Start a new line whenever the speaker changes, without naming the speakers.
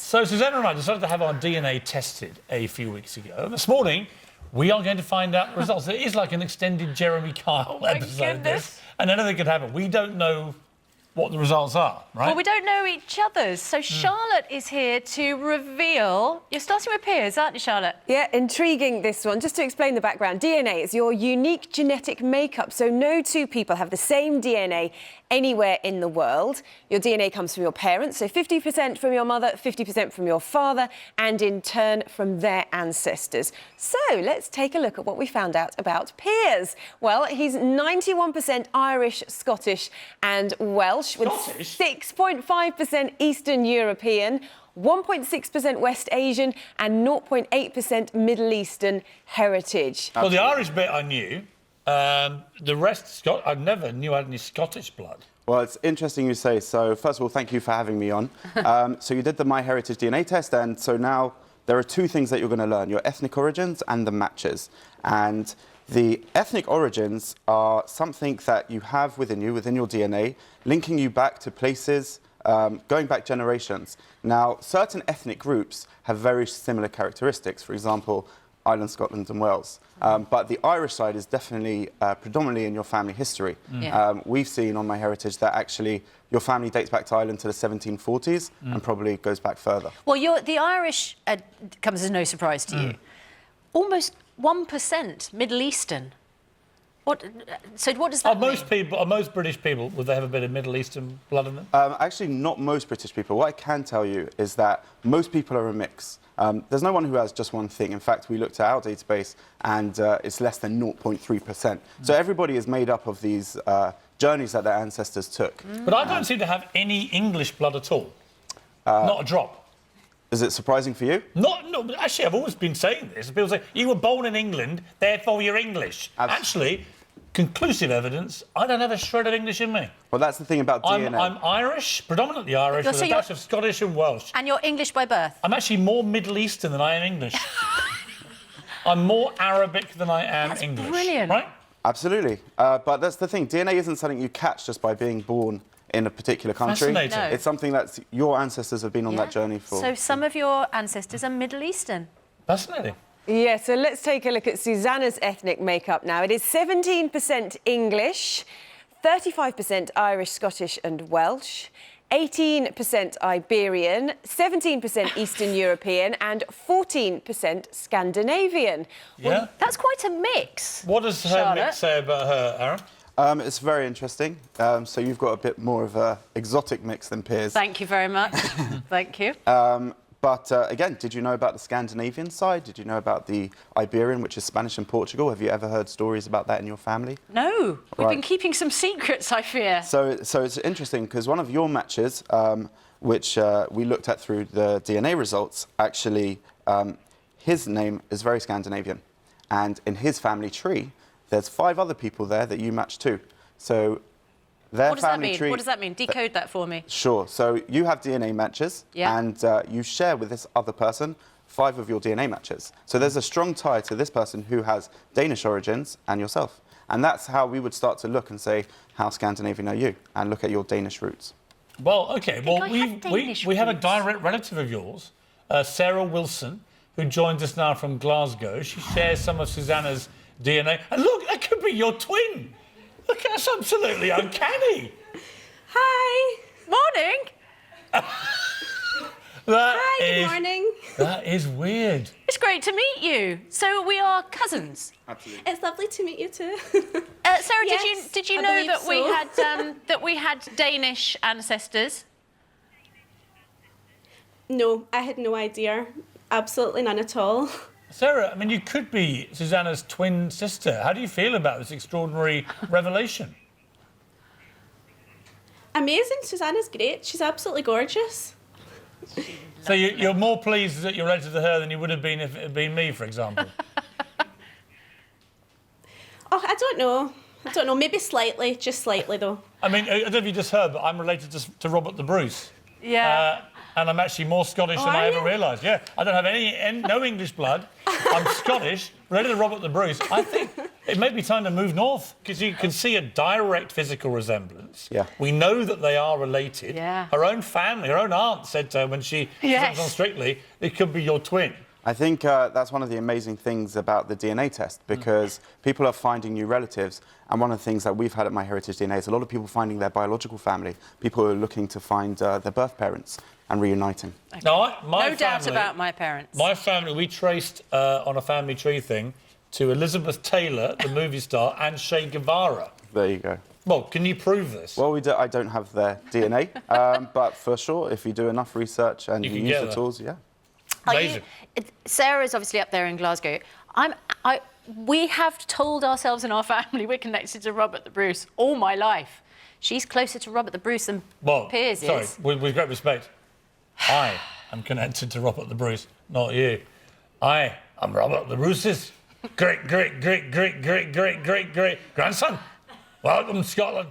So Susanna and I decided to have our DNA tested a few weeks ago. This morning, we are going to find out the results. It is like an extended Jeremy Kyle episode, this, and anything could happen. We don't know what the results are, right?
Well, we don't know each other's. So Charlotte is here to reveal... You're starting with Piers, aren't you, Charlotte?
Yeah, intriguing, this one. Just to explain the background, DNA is your unique genetic makeup, so no two people have the same DNA anywhere in the world. Your DNA comes from your parents, so 50% from your mother, 50% from your father, and in turn from their ancestors. So let's take a look at what we found out about Piers. Well, he's 91% Irish, Scottish and Welsh, with 6.5% Eastern European, 1.6% West Asian and 0.8% Middle Eastern heritage.
Well, the Irish bit I knew. The rest, I never knew I had any Scottish blood.
Well, it's interesting you say. So, first of all, thank you for having me on. So you did the MyHeritage DNA test, and so now there are two things that you're going to learn, your ethnic origins and the matches. And the ethnic origins are something that you have within your DNA, linking you back to places, going back generations. Now, certain ethnic groups have very similar characteristics. For example, Ireland, Scotland and Wales. But the Irish side is definitely predominantly in your family history. We've seen on MyHeritage that actually your family dates back to Ireland to the 1740s and probably goes back further.
Well, the Irish comes as no surprise to you. Almost 1% Middle Eastern. So what does that mean?
Are most British people, would they have a bit of Middle Eastern blood in them?
Actually, not most British people. What I can tell you is that most people are a mix. There's no one who has just one thing. In fact, we looked at our database and it's less than 0.3%. So everybody is made up of these journeys that their ancestors took.
But I don't seem to have any English blood at all. Not a drop.
Is it surprising for you?
No, actually, I've always been saying this. People say, you were born in England, therefore you're English. Actually, conclusive evidence, I don't have a shred of English in me.
Well, that's the thing about DNA.
I'm Irish, predominantly Irish, with a dash of Scottish and Welsh.
And you're English by birth?
I'm actually more Middle Eastern than I am English. I'm more Arabic than I am English.
Brilliant.
Right?
Absolutely. But that's the thing. DNA isn't something you catch just by being born in a particular country.
Fascinating. No.
It's something that your ancestors have been on that journey for.
So some of your ancestors are Middle Eastern.
Fascinating.
Yeah, so let's take a look at Susanna's ethnic makeup now. It is 17% English, 35% Irish, Scottish and Welsh, 18% Iberian, 17% Eastern European and 14% Scandinavian.
Yeah.
Well,
that's quite a mix.
What does her mix say about her, Aaron?
It's very interesting. So you've got a bit more of an exotic mix than Piers.
Thank you very much. Thank you.
But again, did you know about the Scandinavian side? Did you know about the Iberian, which is Spanish and Portugal? Have you ever heard stories about that in your family?
No. We've been keeping some secrets, I fear.
So it's interesting because one of your matches, which we looked at through the DNA results, actually, his name is very Scandinavian. And in his family tree, there's 5 other people there that you match to. So their family tree...
What does that mean? Decode that for me.
Sure. So you have DNA matches, and you share with this other person 5 of your DNA matches. So there's a strong tie to this person who has Danish origins and yourself. And that's how we would start to look and say, how Scandinavian are you? And look at your Danish roots.
Well, OK, well, we have a direct relative of yours, Sarah Wilson, who joins us now from Glasgow. She shares some of Susanna's DNA. And look, that could be your twin. Look, that's absolutely uncanny.
hi.
Morning.
Hi, good morning.
That is weird.
It's great to meet you. So we are cousins.
Absolutely.
It's lovely to meet you too.
Sarah,
Yes,
did you
I
know
believe
that we
so.
had that we had Danish ancestors?
No, I had no idea. Absolutely none at all.
Sarah, I mean, you could be Susanna's twin sister. How do you feel about this extraordinary revelation?
Amazing. Susanna's great. She's absolutely gorgeous.
So you're more pleased that you're related to her than you would have been if it had been me, for example?
Oh, I don't know. Maybe slightly, just slightly though.
I mean, I don't know if you just heard, but I'm related to Robert the Bruce.
Yeah.
And I'm actually more Scottish than I ever realised. Yeah, I don't have no English blood. I'm Scottish, related to Robert the Bruce. I think it may be time to move north because you can see a direct physical resemblance.
Yeah.
We know that they are related.
Yeah.
Her own family, her own aunt said to her when she was on Strictly, it could be your twin.
I think that's one of the amazing things about the DNA test, because people are finding new relatives, and one of the things that we've had at MyHeritage DNA is a lot of people finding their biological family, people who are looking to find their birth parents and reuniting.
Okay.
Now,
no doubt about my parents.
My family, we traced on a family tree thing to Elizabeth Taylor, the movie star, and Che Guevara.
There you go.
Well, can you prove this?
Well, I don't have their DNA, but for sure, if you do enough research and you use the tools, yeah.
Amazing.
Sarah's obviously up there in Glasgow. We have told ourselves in our family we're connected to Robert the Bruce all my life. She's closer to Robert the Bruce than Piers is.
Sorry, with great respect, I am connected to Robert the Bruce, not you. I am Robert the Bruce's great grandson. Welcome to Scotland.